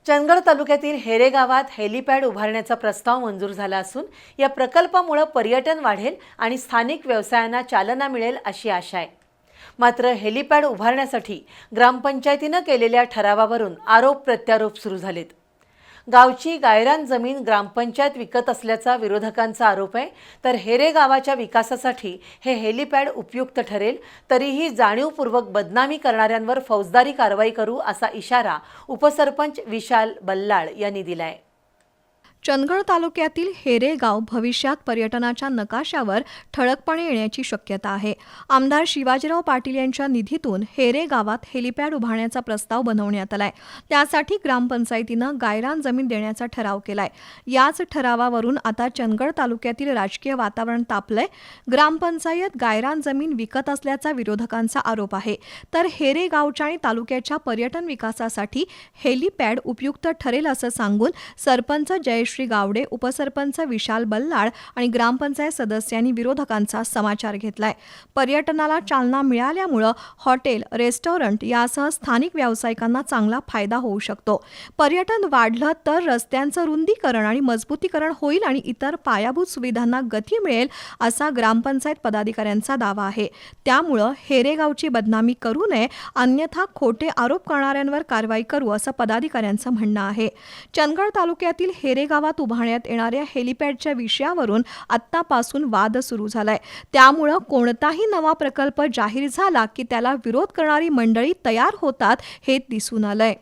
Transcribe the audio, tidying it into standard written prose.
चंदगड तालुक्यातील हेरे गावात हेलिपॅड उभारण्याचा प्रस्ताव मंजूर झाला असून या प्रकल्पामुळे पर्यटन वाढेल आणि स्थानिक व्यवसायांना चालना मिळेल अशी आशा आहे। मात्र हेलिपॅड उभारण्यासाठी ग्रामपंचायतीने केलेल्या ठरावावरून आरोप प्रत्यारोप सुरू झालेत। गावची गायरान जमीन ग्रामपंचायत विकत असल्याचा विरोधकांचा आरोप आहे, तर हेरे गावाच्या विकासासाठी हे हेलिपॅड उपयुक्त ठरेल, तरीही जाणीवपूर्वक बदनामी करणाऱ्यांवर फौजदारी कारवाई करू असा इशारा उपसरपंच विशाल बल्लाळ यांनी दिलाय। चंदगड तालुक्यातील हेरे गाव भविष्यात पर्यटनाच्या नकाशावर ठळकपणे येण्याची शक्यता आहे। आमदार शिवाजीराव पाटील यांच्या निधीतून हेरे गावात हेलिपॅड उभारण्याचा प्रस्ताव बनवण्यात आलाय। त्यासाठी ग्रामपंचायतीनं गायरान जमीन देण्याचा ठराव केलाय। याच ठरावावरून आता चंदगड तालुक्यातील राजकीय वातावरण तापलंय। ग्रामपंचायत गायरान जमीन विकत असल्याचा विरोधकांचा आरोप आहे, तर हेरे गावच्या आणि तालुक्याच्या पर्यटन विकासासाठी हेलिपॅड उपयुक्त ठरेल असं सांगून सरपंच जयश्री गावडे, उपसरपंच विशाल बल्लाळ आणि ग्रामपंचायत सदस्यांनी विरोधकांचा समाचार घेतलाय। पर्यटनाला चालना मिळाल्यामुळे हॉटेल, रेस्टॉरंट यासह स्थानिक व्यावसायिकांना चांगला फायदा होऊ शकतो। पर्यटन वाढलं तर रस्त्यांचं रुंदीकरण आणि मजबूतीकरण होईल आणि इतर पायाभूत सुविधांना गती मिळेल असा ग्रामपंचायत पदाधिकाऱ्यांचा दावा आहे। त्यामुळे हेरे गावची बदनामी करू नये, अन्यथा खोटे आरोप करणाऱ्यांवर कारवाई करू असं पदाधिकाऱ्यांचं म्हणणं आहे। चंदगड तालुक्यातील हेरे गावात उभारण्यात येणाऱ्या हेलिपॅडच्या विषयावरून आत्तापासून वाद सुरू झालाय। त्यामुळे कोणताही नवा प्रकल्प जाहीर झाला की त्याला विरोध करणारी मंडळी तयार होतात हे दिसून आलंय।